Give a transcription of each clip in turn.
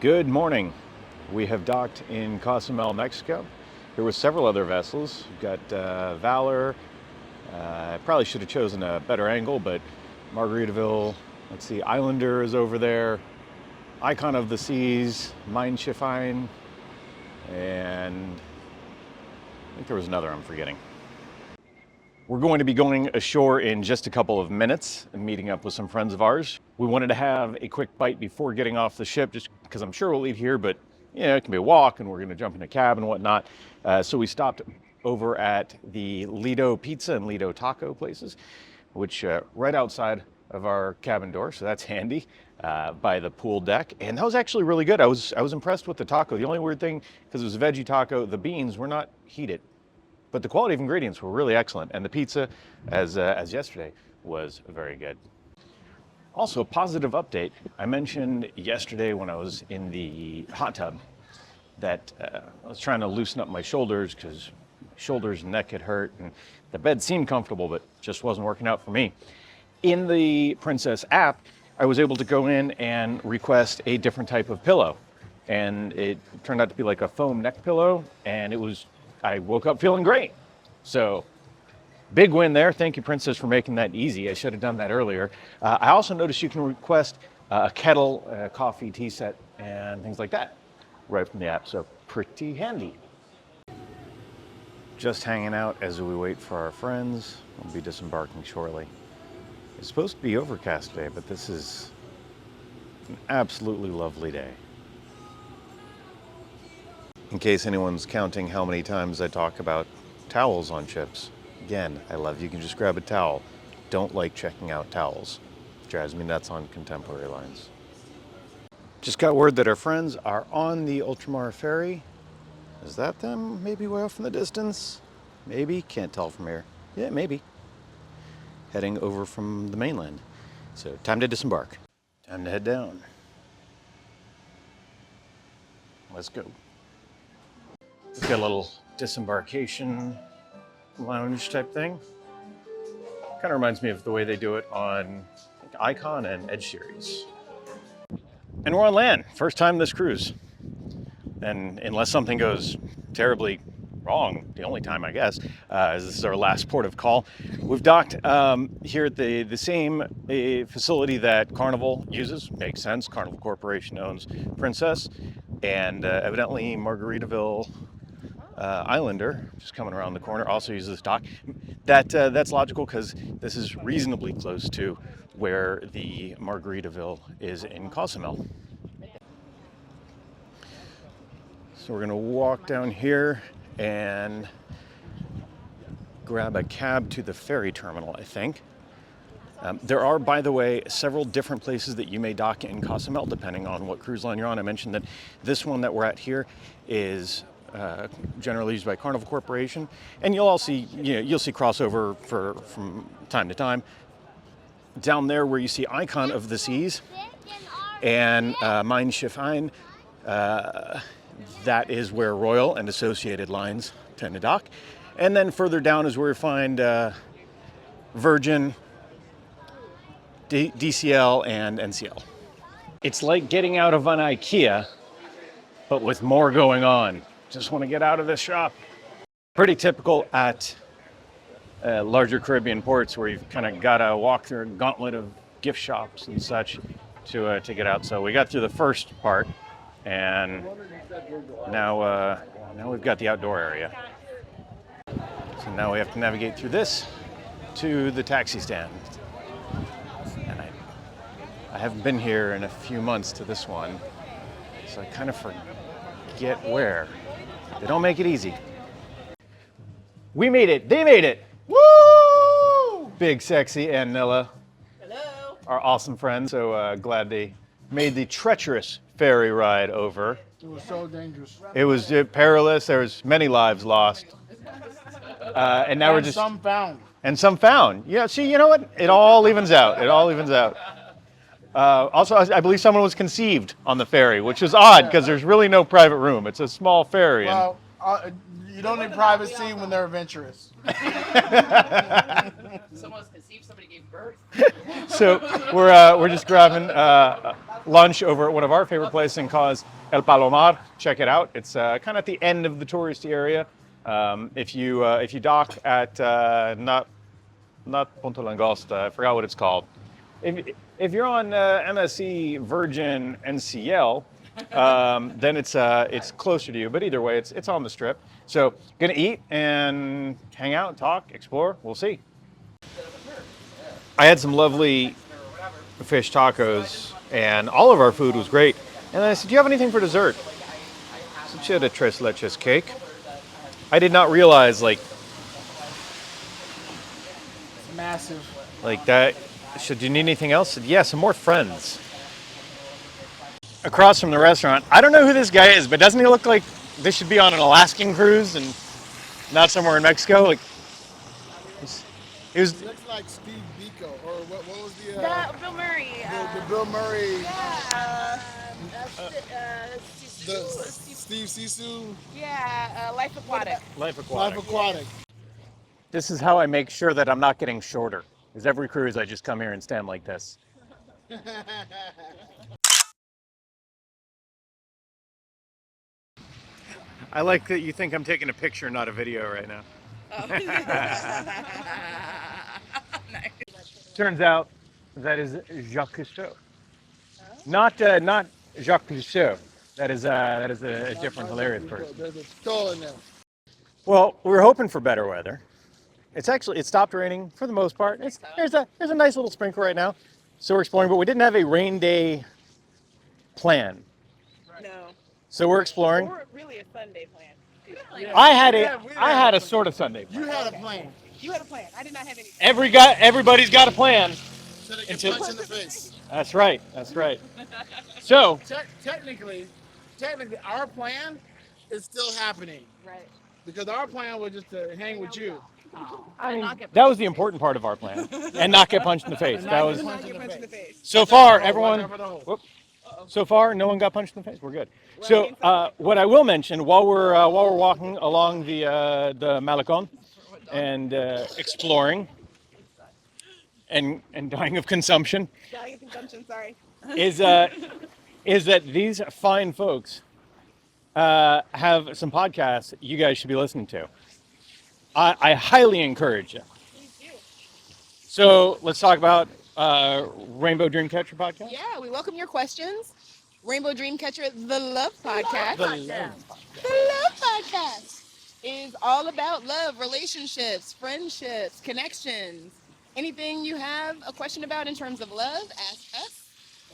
Good morning. We have docked in Cozumel, Mexico. Here with several other vessels. We've got Valor. I probably should have chosen a better angle, but Magartivaville, let's see, Islander is over there. Icon of the Seas, Megaship, and I think there was another I'm forgetting. We're going to be going ashore in just a couple of minutes and meeting up with some friends of ours. We wanted to have a quick bite before getting off the ship, just because I'm sure we'll leave here, but it can be a walk and we're going to jump in a cab and whatnot. So we stopped over at the Lido Pizza and Lido Taco places, which right outside of our cabin door, so that's handy, by the pool deck. And that was actually really good. I was impressed with the taco. The only weird thing, because it was a veggie taco, the beans were not heated. But the quality of ingredients were really excellent, and the pizza, as yesterday, was very good. Also, a positive update. I mentioned yesterday when I was in the hot tub that I was trying to loosen up my shoulders because shoulders and neck had hurt, and the bed seemed comfortable, but just wasn't working out for me. In the Princess app, I was able to go in and request a different type of pillow, and it turned out to be like a foam neck pillow, and I woke up feeling great. So big win there. Thank you, Princess, for making that easy. I should have done that earlier. I also noticed you can request a kettle, a coffee, tea set, and things like that right from the app. So pretty handy. Just hanging out as we wait for our friends. We'll be disembarking shortly. It's supposed to be overcast today, but this is an absolutely lovely day. In case anyone's counting how many times I talk about towels on ships, again, I love you can just grab a towel. Don't like checking out towels. Drives me nuts on contemporary lines. Just got word that our friends are on the Ultramar ferry. Is that them? Maybe way off in the distance? Maybe, can't tell from here. Yeah, maybe. Heading over from the mainland. So time to disembark. Time to head down. Let's go. It's got a little disembarkation lounge type thing. Kind of reminds me of the way they do it on Icon and Edge series. And we're on land, first time this cruise. And unless something goes terribly wrong, the only time I guess, as this is our last port of call. We've docked here at the same facility that Carnival uses. Makes sense, Carnival Corporation owns Princess. And evidently Magartivaville Islander, just coming around the corner, also uses this dock. That's logical because this is reasonably close to where the Magartivaville is in Cozumel. So we're going to walk down here and grab a cab to the ferry terminal, I think. There are, by the way, several different places that you may dock in Cozumel, depending on what cruise line you're on. I mentioned that this one that we're at here is generally used by Carnival Corporation, and you'll see crossover from time to time. Down there where you see Icon of the Seas and Megaship, that is where Royal and associated lines tend to dock. And then further down is where you find Virgin, DCL, and NCL. It's like getting out of an IKEA, but with more going on. Just want to get out of this shop. Pretty typical at larger Caribbean ports where you've kind of got to walk through a gauntlet of gift shops and such to get out. So we got through the first part, and now we've got the outdoor area. So now we have to navigate through this to the taxi stand. And I haven't been here in a few months to this one, so I kind of forget where. They don't make it easy. We made it. They made it. Woo! Big, Sexy, and Nilla. Hello. Our awesome friends. So glad they made the treacherous ferry ride over. It was so dangerous. It was perilous. There was many lives lost. And now we're just... some found. And some found. Yeah, see, you know what? It all evens out. It all evens out. Also, I believe someone was conceived on the ferry, which is odd because there's really no private room. It's a small ferry. Well, you don't need privacy when they're adventurous. Someone was conceived, somebody gave birth. So we're just grabbing lunch over at one of our favorite places in Cos, El Palomar. Check it out. It's kind of at the end of the touristy area. If you dock at not Punta Langosta, I forgot what it's called. If you're on MSC Virgin NCL, then it's closer to you. But either way, it's on the strip. So gonna eat and hang out, talk, explore. We'll see. I had some lovely fish tacos, and all of our food was great. And I said, "Do you have anything for dessert?" I said, "She had a tres leches cake." I did not realize It's massive. like that. Should you need anything else? I said, "Yeah, some more friends." Across from the restaurant, I don't know who this guy is, but doesn't he look like this should be on an Alaskan cruise and not somewhere in Mexico? Like he was. He looks like Steve Biko, or what was the Bill Murray. the Bill Murray, Steve Sisu, Life Aquatic. Life Aquatic. Life Aquatic. This is how I make sure that I'm not getting shorter. Because every cruise I just come here and stand like this. I like that you think I'm taking a picture, not a video right now. Oh. Nice. Turns out that is Jacques Cousteau. Not Jacques Cousteau. That is a different hilarious person. There's a skull in there. Well, we were hoping for better weather. It stopped raining for the most part. There's a nice little sprinkle right now. So we're exploring, but we didn't have a rain day plan. No. So we're exploring. Or really a Sunday plan. I had a sort of Sunday plan. You had a plan. You had a plan. I did not have any. Everybody's got a plan. So they get punched in the face. That's right. So Technically, our plan is still happening. Right. Because our plan was just to hang with you. I mean, that was the important part of our plan, and not get punched in the face. That was Not get punched in the face. so far. Everyone. Whoop. So far, no one got punched in the face. We're good. So, what I will mention while we're walking along the Malecon and exploring and dying of consumption, Dying of consumption. Sorry. is that these fine folks have some podcasts you guys should be listening to. I highly encourage you. So let's talk about Rainbow Dreamcatcher podcast. Yeah, we welcome your questions. Rainbow Dreamcatcher, the Love Podcast. The Love The Love Podcast is all about love, relationships, friendships, connections. Anything you have a question about in terms of love, ask us.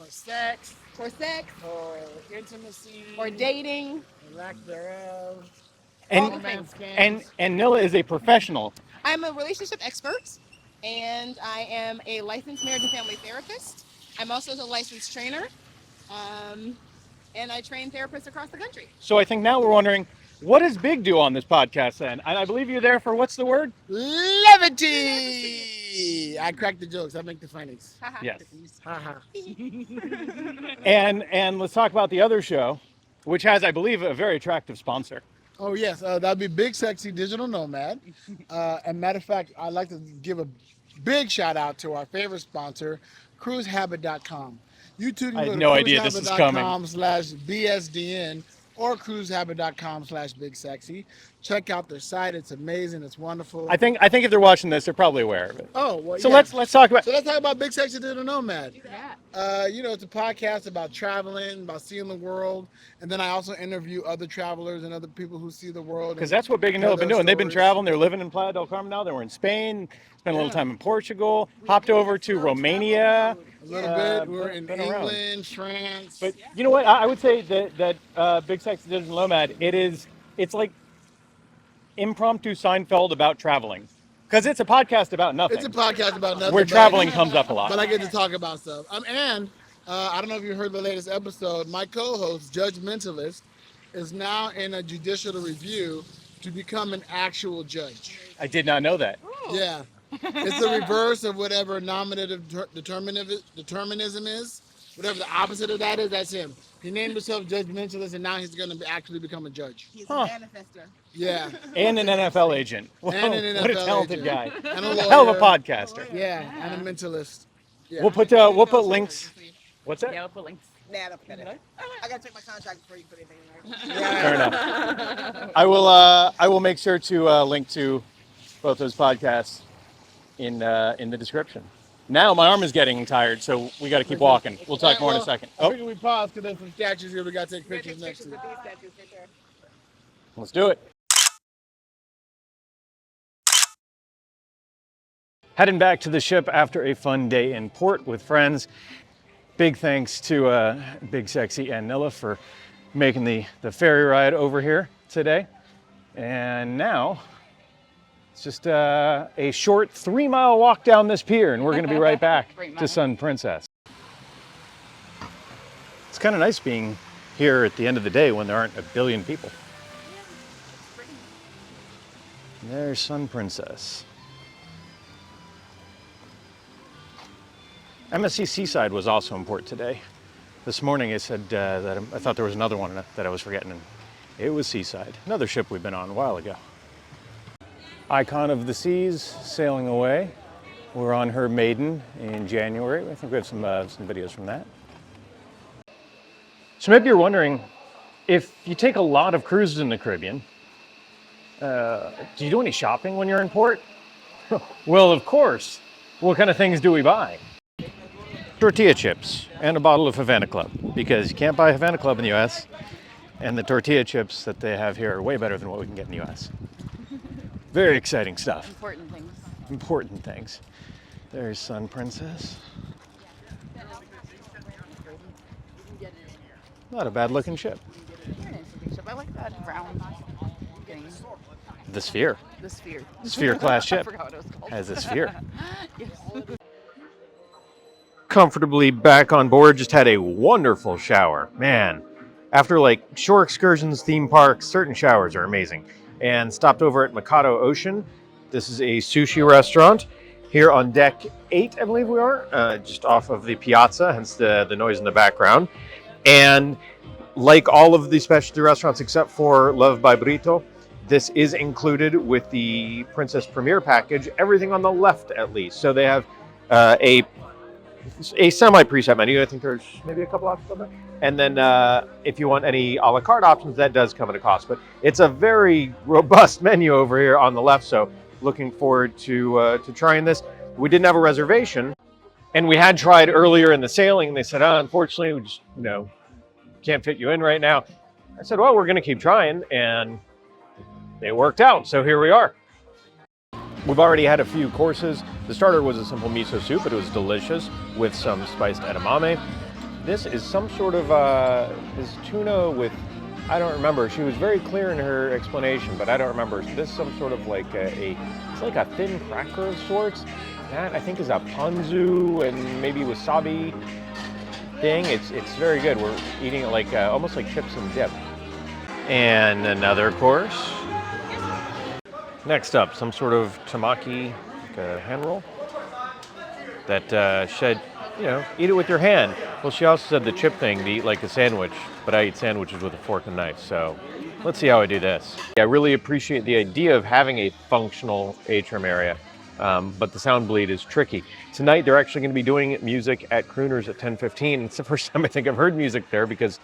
Or sex. Or sex. Or intimacy. Or dating. Or lack thereof. All the things. And Nilla is a professional. I'm a relationship expert, and I am a licensed marriage and family therapist. I'm also a licensed trainer, and I train therapists across the country. So I think now we're wondering, what does Big do on this podcast then? And I believe you're there for, what's the word? Levity! I crack the jokes. I make the funnies. Yes. Haha. And let's talk about the other show, which has, I believe, a very attractive sponsor. Oh, yes. That'd be Big Sexy Digital Nomad. And matter of fact, I'd like to give a big shout out to our favorite sponsor, cruisehabit.com. You too can I go had to no idea this was coming. cruisehabit.com/BSDN or cruisehabit.com/Big Sexy. Check out their site. It's amazing. It's wonderful. I think if they're watching this, they're probably aware of it. Oh, well, So yeah. let's talk about. So let's talk about Big Sexy Digital Nomad. Yeah. It's a podcast about traveling, about seeing the world, and then I also interview other travelers and other people who see the world. Because that's what Big and Hill have been doing. They've been traveling. They're living in Playa del Carmen now. They were in Spain. Spent a little time in Portugal. Hopped over to Romania. A little bit. We're in been around. England, France. But you know what? I would say that Big Sexy Digital Nomad. It's like impromptu Seinfeld about traveling. Because it's a podcast about nothing. It's a podcast about nothing. Where traveling comes up a lot. But I get to talk about stuff. And I don't know if you heard the latest episode. My co-host, Judgmentalist, is now in a judicial review to become an actual judge. I did not know that. Yeah. It's the reverse of whatever nominative determinism is. Whatever the opposite of that is, that's him. He named himself Judgmentalist, and now he's going to actually become a judge. He's a manifester. Yeah. And an NFL agent. Whoa, And an what a NFL talented agent. guy. And a A hell of a lawyer. podcaster. Yeah, and a mentalist. Yeah. We'll put links. What's that? Yeah, we'll put links. Nah, don't put that in there. I gotta check my contract before you put anything in there. Yeah. Fair enough. I will make sure to link to both those podcasts in the description. Now my arm is getting tired, so we got to keep walking. We'll talk more in a second. I figured we pause because there's some statues here we got to take pictures next to. With these statues for sure. Let's do it. Heading back to the ship after a fun day in port with friends. Big thanks to Big Sexy and Nilla for making the ferry ride over here today. And now it's just a short 3-mile walk down this pier, and we're going to be right back to Sun Princess. It's kind of nice being here at the end of the day when there aren't a billion people. There's Sun Princess. MSC Seaside was also in port today. This morning I said that I thought there was another one that I was forgetting, and it was Seaside, another ship we've been on a while ago. Icon of the Seas sailing away. We're on her maiden in January. I think we have some videos from that. So maybe you're wondering, if you take a lot of cruises in the Caribbean, do you do any shopping when you're in port? Well, of course. What kind of things do we buy? Tortilla chips and a bottle of Havana Club, because you can't buy Havana Club in the US, and the tortilla chips that they have here are way better than what we can get in the US. Very exciting stuff. Important things. Important things. There's Sun Princess. Not a bad looking ship. I like that round thing. The Sphere. The Sphere. Sphere class ship. I forgot what it was called. Has a sphere. Yes. Comfortably back on board, just had a wonderful shower. Man, after like shore excursions, theme parks, certain showers are amazing. And stopped over at Makato Ocean. This is a sushi restaurant here on deck 8, I believe we are, just off of the piazza, hence the noise in the background. And like all of the specialty restaurants except for Love by Brito, this is included with the Princess Premier package, everything on the left at least. So they have a semi-preset menu. I think there's maybe a couple options on there. And then if you want any a la carte options, that does come at a cost. But it's a very robust menu over here on the left, so looking forward to trying this. We didn't have a reservation, and we had tried earlier in the sailing, and they said, unfortunately, we just can't fit you in right now. I said, well, we're going to keep trying, and they worked out, so here we are. We've already had a few courses. The starter was a simple miso soup, but it was delicious with some spiced edamame. This is some sort of is tuna with, I don't remember. She was very clear in her explanation, but I don't remember. So this is some sort of like it's like a thin cracker of sorts. That I think is a ponzu and maybe wasabi thing. It's very good. We're eating it like almost like chips and dip. And another course. Next up, some sort of tamaki, like a hand roll that should, eat it with your hand. Well, she also said the chip thing to eat like a sandwich, but I eat sandwiches with a fork and knife, so let's see how I do this. I really appreciate the idea of having a functional atrium area, but the sound bleed is tricky. Tonight, they're actually going to be doing music at Crooners at 10:15. It's the first time I think I've heard music there because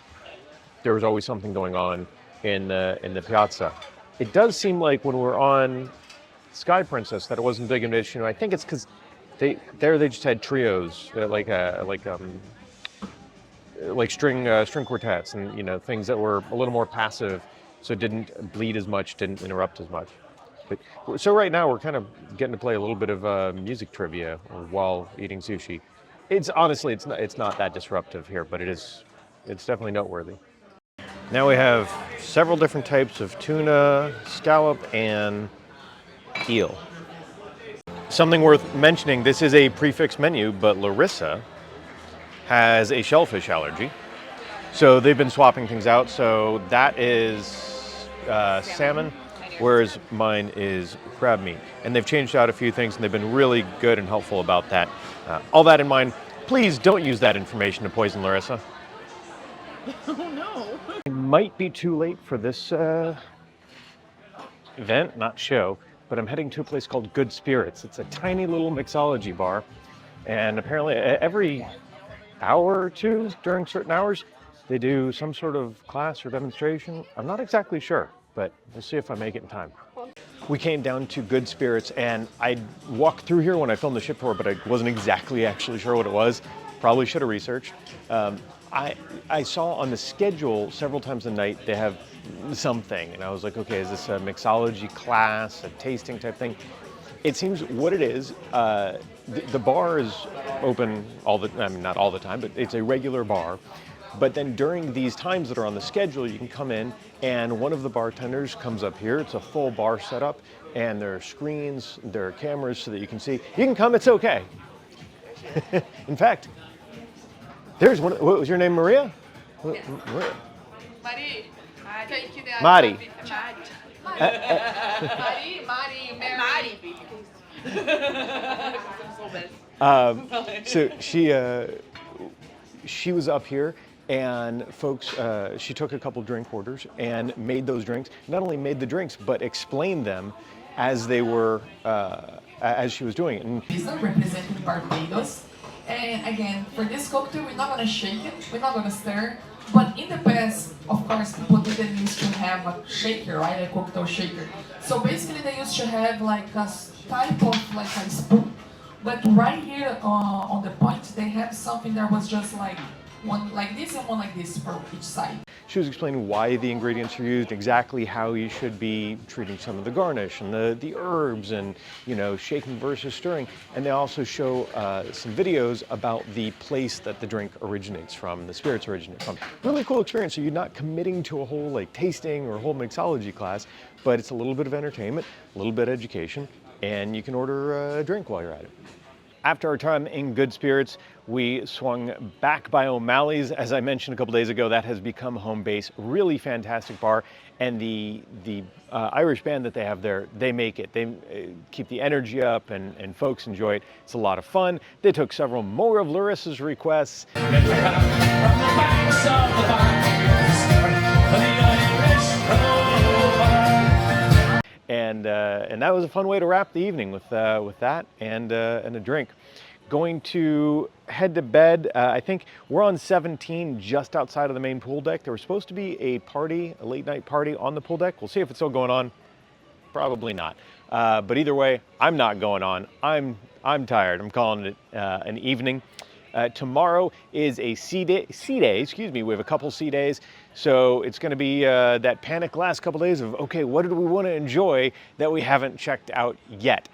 there was always something going on in the piazza. It does seem like when we're on Sky Princess that it wasn't big of an issue. I think it's because they just had trios, like string quartets, and things that were a little more passive, so it didn't bleed as much, didn't interrupt as much. But so right now we're kind of getting to play a little bit of music trivia while eating sushi. It's honestly it's not that disruptive here, but it's definitely noteworthy. Now we have several different types of tuna, scallop, and eel. Something worth mentioning, this is a prefix menu, but Larissa has a shellfish allergy. So they've been swapping things out. So that is salmon, whereas mine is crab meat. And they've changed out a few things, and they've been really good and helpful about that. All that in mind, please don't use that information to poison Larissa. Oh no. It might be too late for this event, not show, but I'm heading to a place called Good Spirits. It's a tiny little mixology bar, and apparently every hour or two during certain hours, they do some sort of class or demonstration. I'm not exactly sure, but we'll see if I make it in time. We came down to Good Spirits, and I walked through here when I filmed the ship tour, but I wasn't exactly actually sure what it was. Probably should have researched. I saw on the schedule several times a night they have something, and I was like, okay, is this a mixology class, a tasting type thing? It seems what it is, the bar is open I mean, not all the time, but it's a regular bar. But then during these times that are on the schedule, you can come in and one of the bartenders comes up here. It's a full bar setup, and there are screens, there are cameras so that you can see. You can come, it's okay. In fact, there's one. What was your name, Maria? Yes. Maria. Mari. Mari. So she was up here, and folks, she took a couple drink orders and made those drinks. Not only made the drinks, but explained them as they were, as she was doing it. And representing Barbados. And again, for this cocktail, we're not gonna shake it, we're not gonna stir. But in the past, of course, people didn't used to have a shaker, right? A cocktail shaker. So basically, they used to have like a type of like a spoon. But right here on the point, they have something that was just like one like this and one like this for each side. She was explaining why the ingredients are used, exactly how you should be treating some of the garnish and the herbs, and shaking versus stirring. And they also show some videos about the place that the drink originates from, the spirits originate from. Really cool experience. So you're not committing to a whole like tasting or a whole mixology class, but it's a little bit of entertainment, a little bit of education, and you can order a drink while you're at it. After our time in Good Spirits, we swung back by O'Malley's. As I mentioned a couple days ago, that has become home base. Really fantastic bar, and the Irish band that they have there, they make it. They keep the energy up, and folks enjoy it. It's a lot of fun. They took several more of Larissa's requests. And that was a fun way to wrap the evening with that and a drink. Going to head to bed. I think we're on 17, just outside of the main pool deck. There was supposed to be a party, a late night party on the pool deck. We'll see if it's still going on. Probably not. But either way, I'm not going on. I'm tired. I'm calling it an evening. Tomorrow is a sea day. We have a couple sea days. So it's going to be that panic last couple days of, okay, what did we want to enjoy that we haven't checked out yet?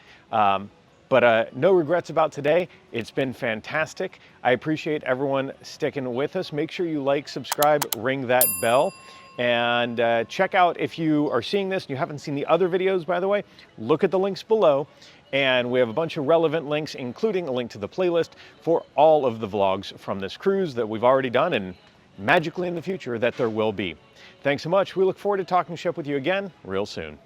But no regrets about today. It's been fantastic. I appreciate everyone sticking with us. Make sure you like, subscribe, ring that bell. And check out, if you are seeing this and you haven't seen the other videos, by the way, look at the links below. And we have a bunch of relevant links, including a link to the playlist for all of the vlogs from this cruise that we've already done, and magically in the future that there will be. Thanks so much. We look forward to talking ship with you again real soon.